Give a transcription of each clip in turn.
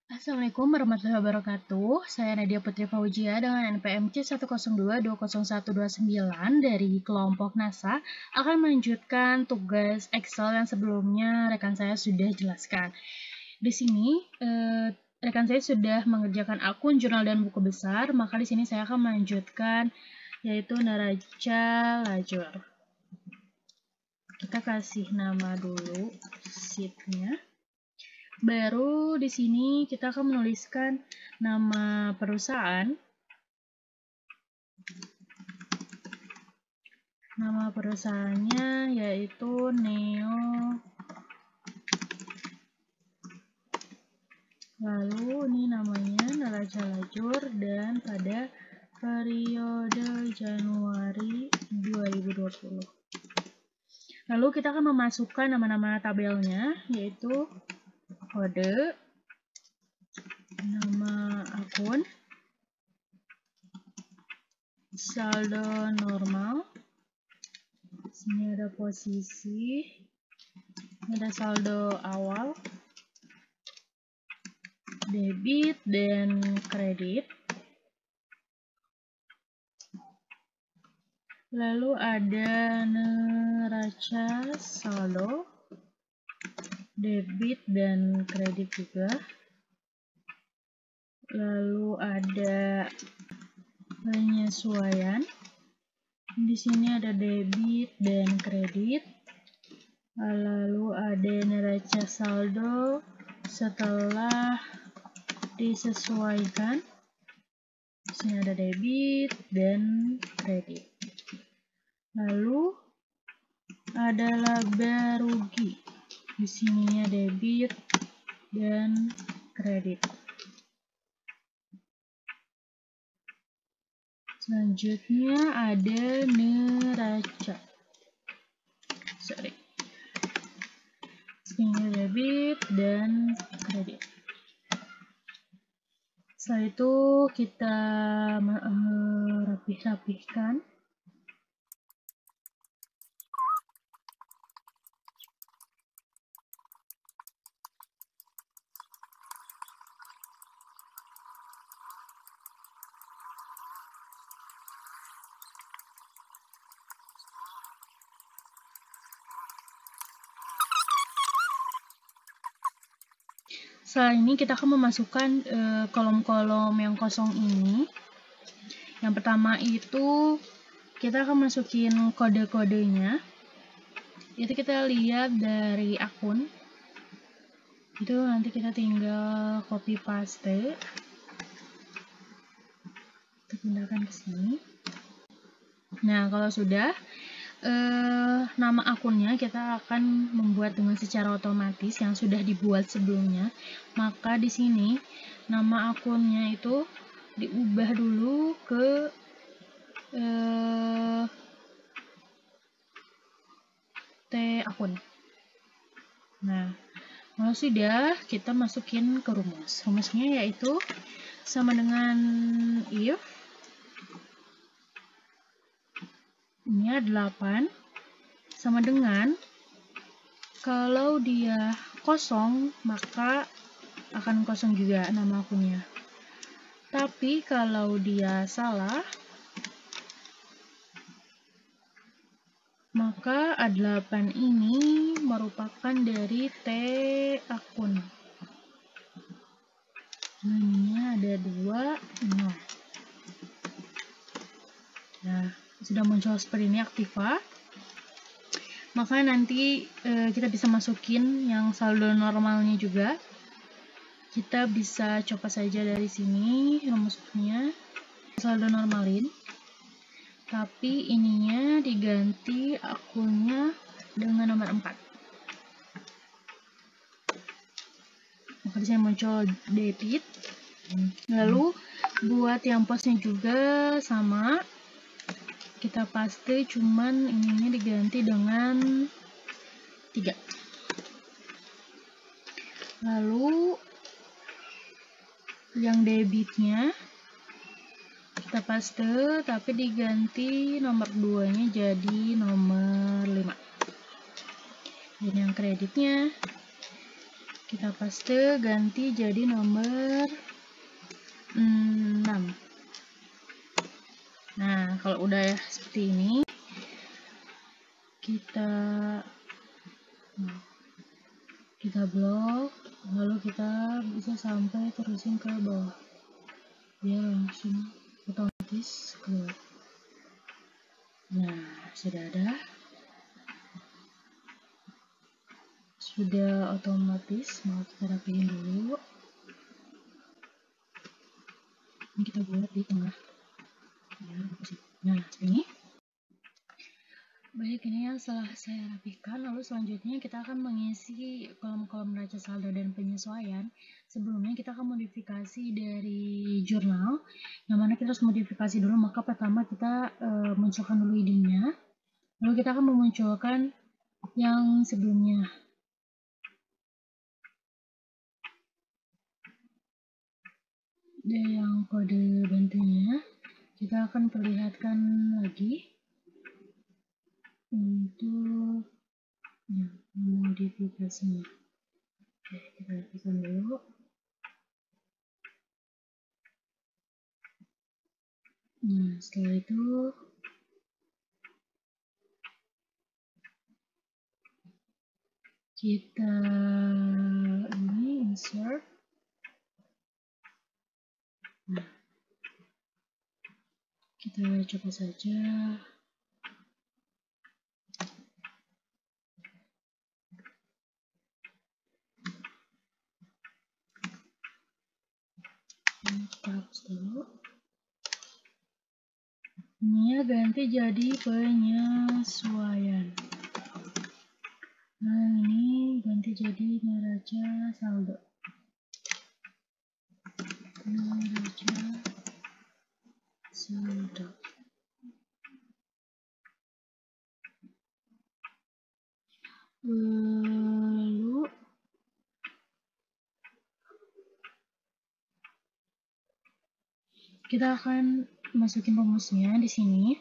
Assalamualaikum warahmatullahi wabarakatuh. Saya Nadia Putri Fauzia dengan NPM C102201129 dari kelompok NASA akan melanjutkan tugas Excel yang sebelumnya rekan saya sudah jelaskan. Di sini rekan saya sudah mengerjakan akun jurnal dan buku besar, maka di sini saya akan melanjutkan yaitu neraca lajur. Kita kasih nama dulu sheet-nya. Baru di sini kita akan menuliskan nama perusahaan. Nama perusahaannya yaitu Neo. Lalu ini namanya neraca lajur dan pada periode Januari 2020. Lalu kita akan memasukkan nama-nama tabelnya yaitu kode, nama akun, saldo normal, sini ada posisi, ada saldo awal, debit dan kredit. Lalu ada neraca saldo, debit dan kredit juga. Lalu ada penyesuaian. Di sini ada debit dan kredit. Lalu ada neraca saldo setelah disesuaikan. Di sini ada debit dan kredit. Lalu ada laba rugi. Di sini debit dan kredit. Selanjutnya ada neraca. Sini debit dan kredit. Setelah itu kita rapih-rapihkan. Setelah ini kita akan memasukkan kolom-kolom yang kosong ini. Yang pertama itu kita akan masukin kode-kodenya. Itu kita lihat dari akun. Itu nanti kita tinggal copy paste. Kita pindahkan ke sini. Nah, kalau sudah nama akunnya kita akan membuat dengan secara otomatis yang sudah dibuat sebelumnya. Maka di sini nama akunnya itu diubah dulu ke T akun. Nah, kalau sudah kita masukin ke rumus. Rumusnya yaitu sama dengan if ini 8 sama dengan kalau dia kosong maka akan kosong juga nama akunnya. Tapi kalau dia salah maka A8 ini merupakan dari T akun. Namanya ada 2, 0. Nah, sudah muncul seperti ini Aktiva. Maka nanti kita bisa masukin yang saldo normalnya juga. Kita bisa copot saja dari sini rumusnya, saldo normalin. Tapi ininya diganti akunnya dengan nomor 4. Maka di sini muncul debit. Lalu buat yang posnya juga sama. Kita paste, cuman ininya diganti dengan 3. Lalu yang debitnya kita paste, tapi diganti nomor 2 nya jadi nomor 5. Dan yang kreditnya Kita paste, ganti jadi nomor 6. Nah, kalau udah seperti ini, kita blok, lalu kita bisa sampai terusin ke bawah. Dia langsung otomatis keluar. Nah, sudah otomatis. Mau kita rapiin dulu. Ini kita buat di tengah. Nah, ini. Baik, ini yang setelah saya rapikan. Lalu selanjutnya kita akan mengisi kolom-kolom neraca saldo dan penyesuaian. Sebelumnya kita akan modifikasi dari jurnal. Yang mana kita harus modifikasi dulu. Maka pertama kita munculkan dulu headingnya. Lalu kita akan memunculkan yang sebelumnya. Dan yang kode bantunya kita akan perlihatkan lagi untuk modifikasinya. Oke, kita rapikan dulu. Nah, setelah itu kita ini insert. Nah, kita coba saja. Kita hapus dulu. Ini ya ganti jadi penyesuaian. Nah, ini ganti jadi neraca saldo. Neraca saldo. Lalu kita akan masukin rumusnya di sini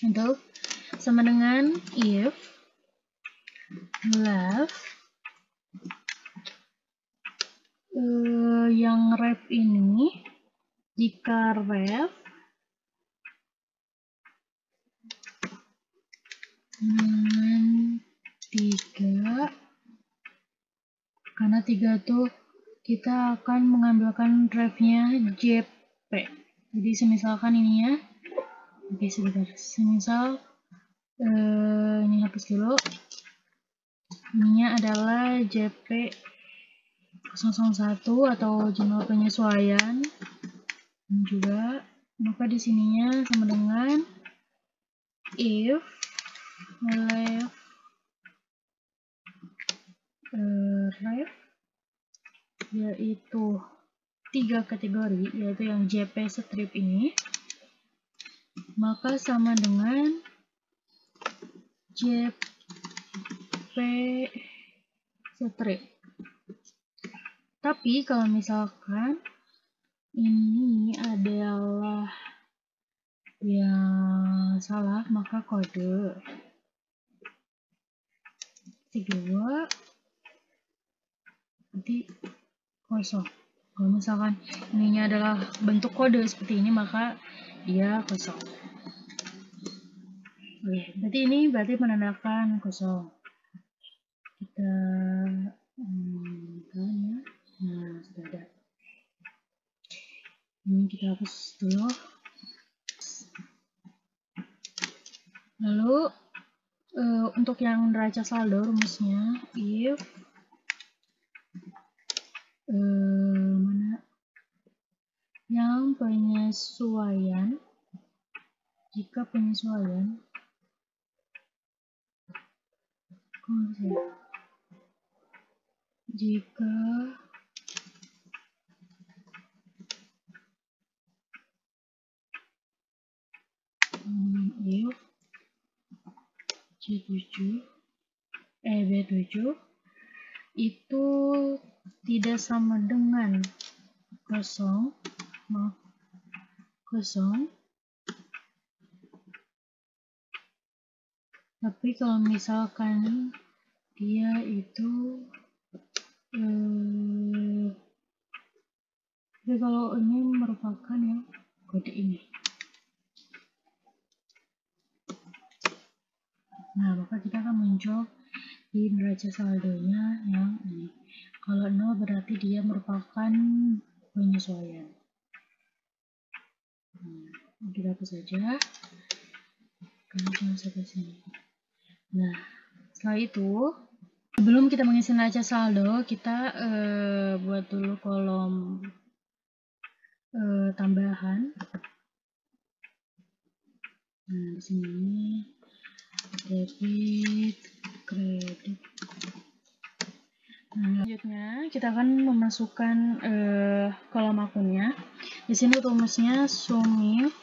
untuk sama dengan if left yang ref ini, jika ref dengan 3, karena 3 tuh kita akan mengambilkan refnya JP. Jadi semisalkan ini ya, oke sebentar, semisal ini hapus dulu, ininya adalah JP 001 atau jurnal penyesuaian juga, maka di sininya sama dengan if left ref yaitu 3 kategori, yaitu yang JP strip ini, maka sama dengan JP strip. Tapi kalau misalkan ini adalah yang salah, maka kode 32 nanti kosong. Kalau misalkan ininya adalah bentuk kode seperti ini, maka dia kosong. Oke, berarti ini menandakan kosong. Kita ya. Nah, sudah ada. Ini kita hapus dulu. Lalu untuk yang neraca saldo rumusnya if mana yang penyesuaian, jika penyesuaian jika if B7 itu tidak sama dengan kosong, tapi kalau misalkan dia itu Jadi kalau ini merupakan yang kode ini. Nah, maka kita akan muncul di neraca saldonya yang ini. Kalau 0 berarti dia merupakan penyesuaian. Kita hapus saja karena cuma sampai sini. Nah, setelah itu sebelum kita mengisi neraca saldo, kita buat dulu kolom tambahan. Nah, di sini debit, kredit. Nah, selanjutnya kita akan memasukkan kolom akunnya. Di sini rumusnya SUMIF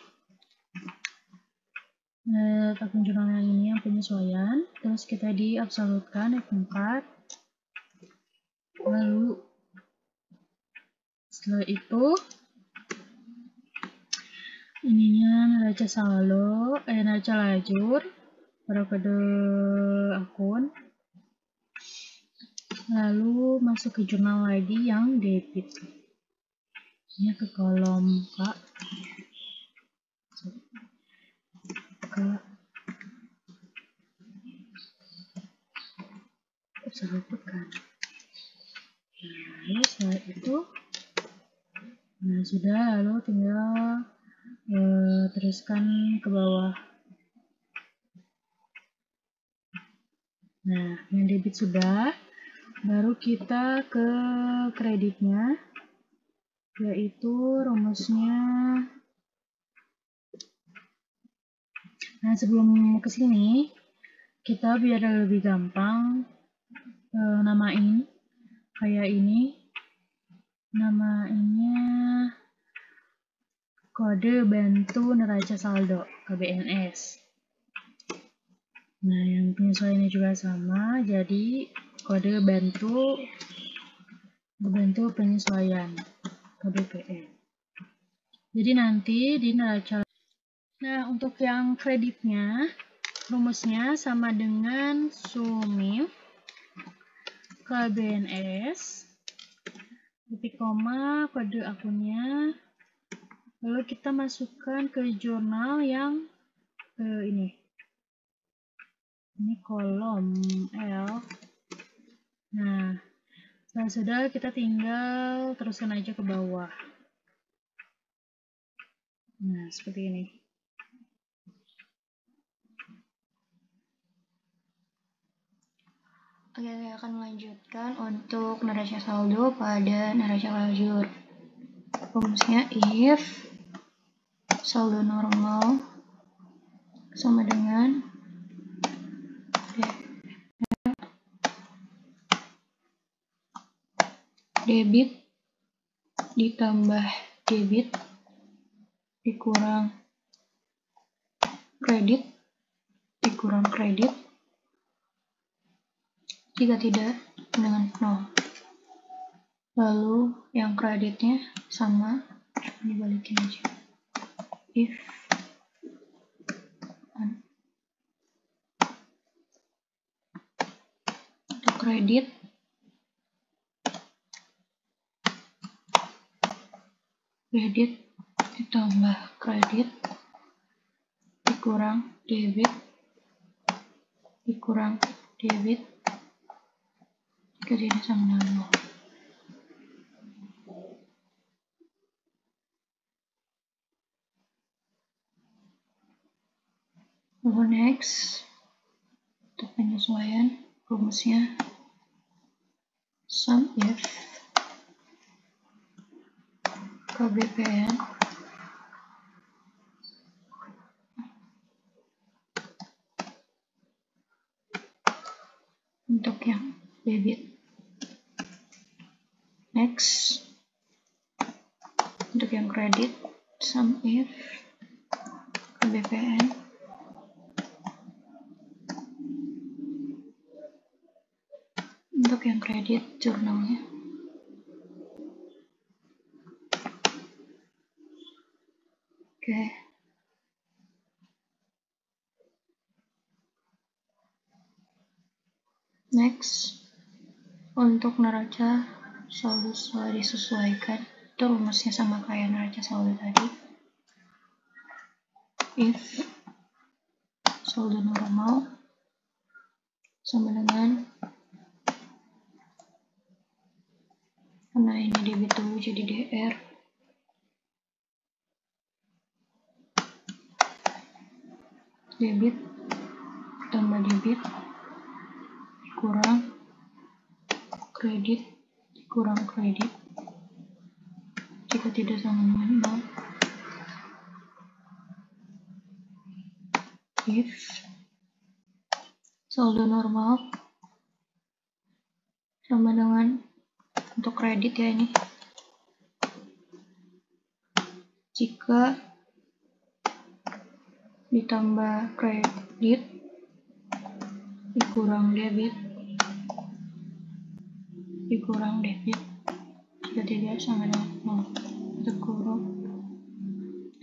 akun jurnal yang ini yang penyesuaian. Terus kita diabsolutkan F4. Lalu setelah itu ininya neraca saldo, neraca lajur pada kode akun. Lalu masuk ke jurnal ID yang debit. Ini ke kolom K. Kan. Lalu setelah itu, nah sudah, lalu tinggal teruskan ke bawah. Nah, yang debit sudah, baru kita ke kreditnya, yaitu rumusnya. Nah, sebelum ke sini, kita biar lebih gampang namain kayak ini. Namainnya kode bantu neraca saldo KBNS. Nah, yang penyesuaiannya juga sama, jadi kode bantu penyesuaian KBPN. Jadi nanti di neraca. Nah, untuk yang kreditnya, rumusnya sama dengan SUMIF KBNS, titik koma, kode akunnya, lalu kita masukkan ke jurnal yang ini kolom L. Nah, setelah sudah kita tinggal teruskan aja ke bawah. Nah, seperti ini. Oke, saya akan melanjutkan untuk neraca saldo pada neraca lajur. Rumusnya if saldo normal sama dengan debit ditambah debit dikurang kredit dikurang kredit jika tidak dengan 0. Lalu yang kreditnya sama, dibalikin aja. If untuk kredit ditambah kredit dikurang debit jika tidak sama dengan 0. Lalu next, untuk penyesuaian rumusnya SUMIF KBPN untuk yang debit. Next, untuk yang kredit SUMIF KBPN untuk yang kredit jurnalnya. Oke. Next, Untuk neraca saldo setelah disesuaikan, itu rumusnya sama kayak neraca saldo tadi. If saldo normal sama dengan, karena ini debit dulu jadi DR, debit tambah debit kurang kredit kurang kredit jika tidak sama dengan 0. If saldo normal sama dengan, untuk kredit ya ini, jika ditambah kredit dikurang debit jika tidak sama dengan 0, tutup kurung,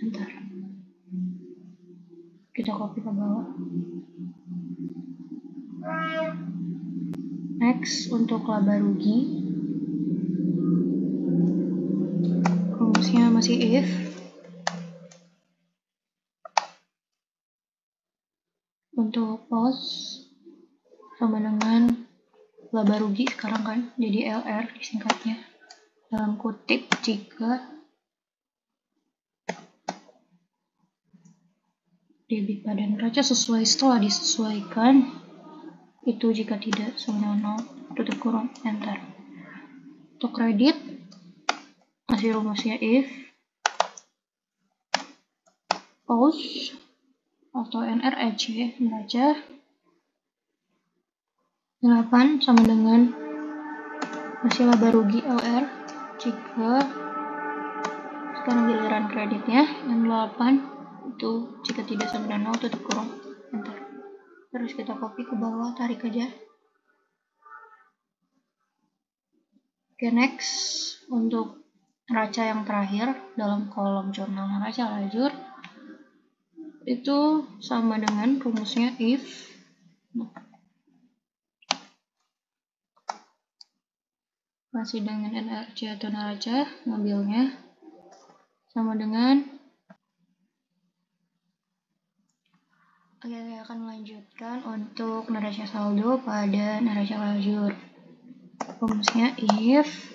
enter. Kita copy ke bawah. Next, untuk laba rugi, rumusnya masih if. Untuk loss sama dengan laba rugi sekarang kan, jadi LR disingkatnya, dalam kutip jika debit pada neraca sesuai setelah disesuaikan, itu jika tidak sama 0, tutup kurung, enter. Untuk kredit masih rumusnya if, post atau NREC neraca 8 sama dengan masih laba rugi LR jika sekarang giliran kreditnya yang 8 itu jika tidak sama dengan 0, tutup kurung, enter. Terus kita copy ke bawah, tarik aja. Oke, next, untuk neraca yang terakhir dalam kolom jurnal neraca lajur itu sama dengan rumusnya if. Masih dengan NRC atau neraca, ngambilnya sama dengan. Oke, saya akan melanjutkan untuk neraca saldo pada neraca lajur. Rumusnya if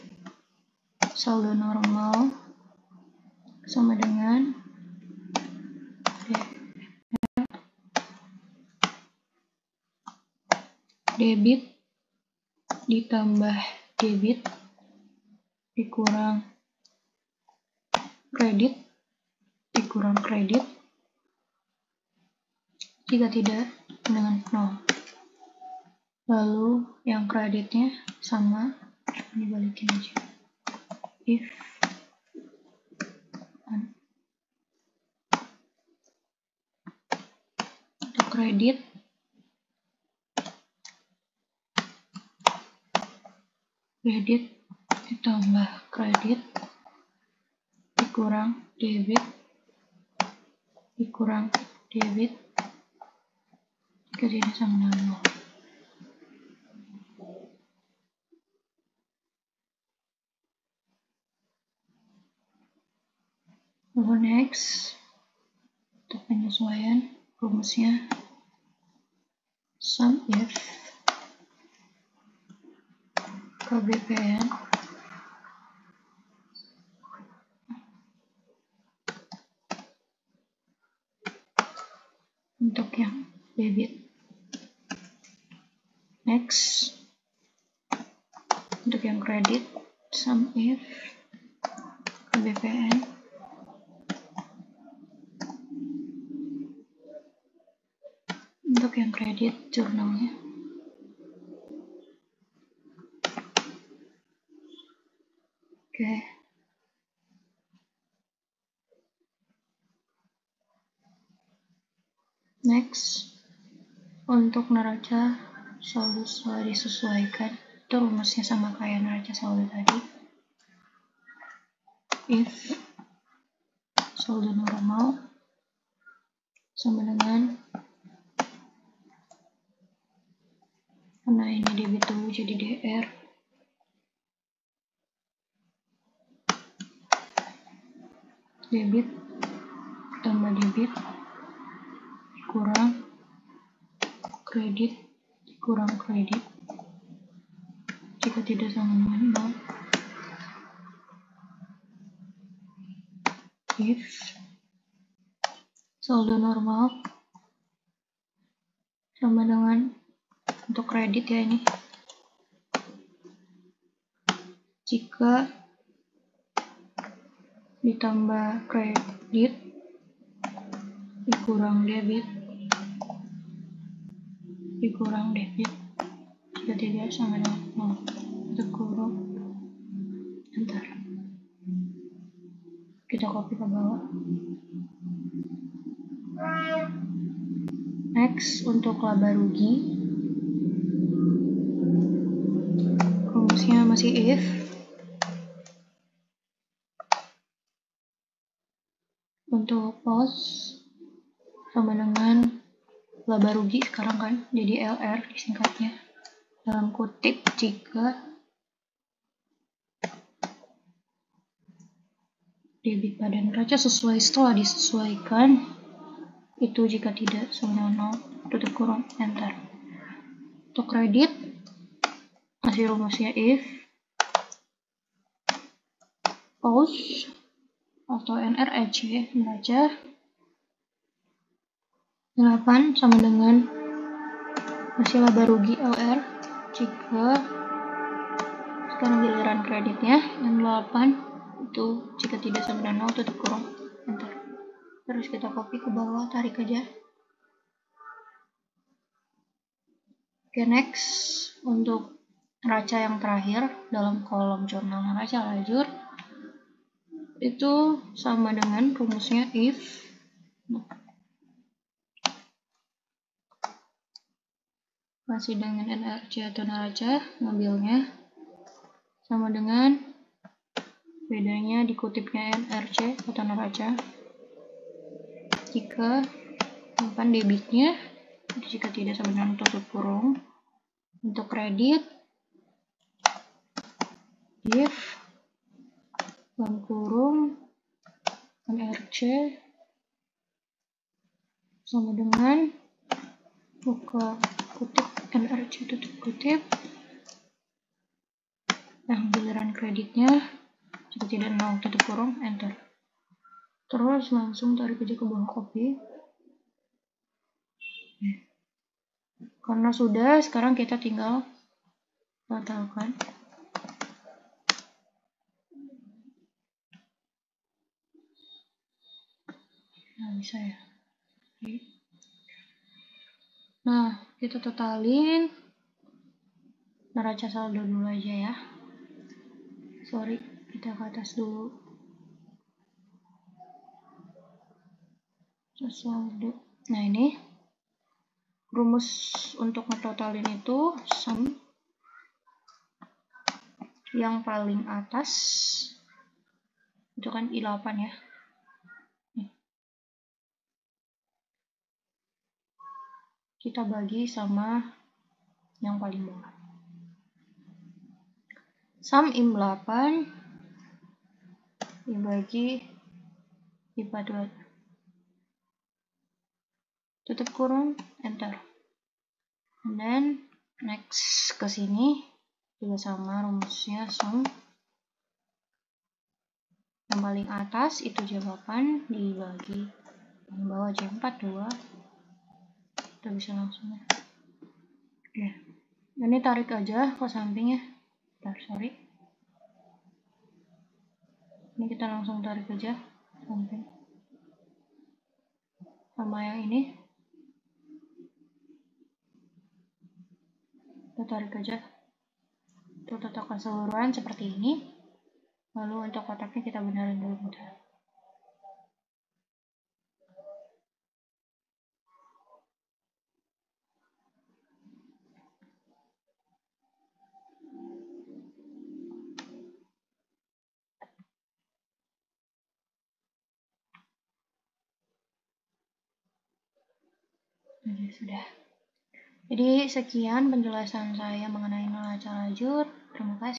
saldo normal sama dengan debit ditambah debit dikurang kredit jika tidak dengan 0. Lalu yang kreditnya sama, dibalikin aja. If untuk kredit ditambah kredit dikurang debit jika tidak sama dengan 0. Lalu next, untuk penyesuaian rumusnya sum if KBPN untuk yang debit. Next, untuk yang kredit sum if KBPN untuk yang kredit jurnalnya. Oke. Next, untuk neraca saldo setelah disesuaikan, itu rumusnya sama kayak neraca saldo tadi. If saldo normal sama dengan, karena ini debit dulu jadi DR, debit tambah debit kurang kredit kurang kredit jika tidak sama dengan 0. If saldo normal sama dengan, untuk kredit ya ini, jika ditambah kredit dikurang debit jika tidak sama dengan 0, tutup kurung, enter. Kita copy ke bawah. Next, untuk laba rugi rumusnya masih if untuk pos sama dengan laba rugi sekarang kan, jadi LR disingkatnya, dalam kutip jika debit pada neraca sesuai setelah disesuaikan, itu jika tidak sama 0, tutup kurung, enter. Untuk kredit masih rumusnya if pos atau NREC neraca 8 sama dengan masih laba rugi LR jika sekarang giliran kreditnya yang 8 itu jika tidak sama dengan 0, tutup kurung, enter. Terus kita copy ke bawah, tarik aja. Oke, next untuk neraca yang terakhir dalam kolom jurnal neraca lajur itu sama dengan rumusnya if masih dengan NRC atau neraca, ngambilnya sama dengan bedanya dikutipnya NRC atau neraca jika simpan debitnya jika tidak sama dengan tutup kurung. Untuk kredit if dalam kurung NRC sama dengan buka kutip NRC tutup kutip yang giliran kreditnya jika tidak 0, tutup kurung, enter. Terus langsung tarik aja ke bawah, copy. Karena sudah, sekarang kita tinggal batalkan. Nah, bisa ya. Nah, kita totalin neraca saldo dulu aja ya. Sorry, kita ke atas dulu. Saldo. Nah, ini rumus untuk ngetotalin itu sum yang paling atas itu kan I8 ya. Kita bagi sama yang paling bawah. Sum I8 dibagi IPA 2. Tutup kurung, enter. And then next ke sini juga sama rumusnya sum yang paling atas itu J8 dibagi yang bawah J4 2. Kita bisa langsung ya. Oke. Ini tarik aja ke sampingnya. Sorry. Ini kita langsung tarik aja samping. Sama yang ini. Kita tarik aja. Untuk tata keseluruhan seperti ini. Lalu untuk kotaknya kita benerin dulu bentar. Sudah. Jadi sekian penjelasan saya mengenai neraca lajur. Terima kasih.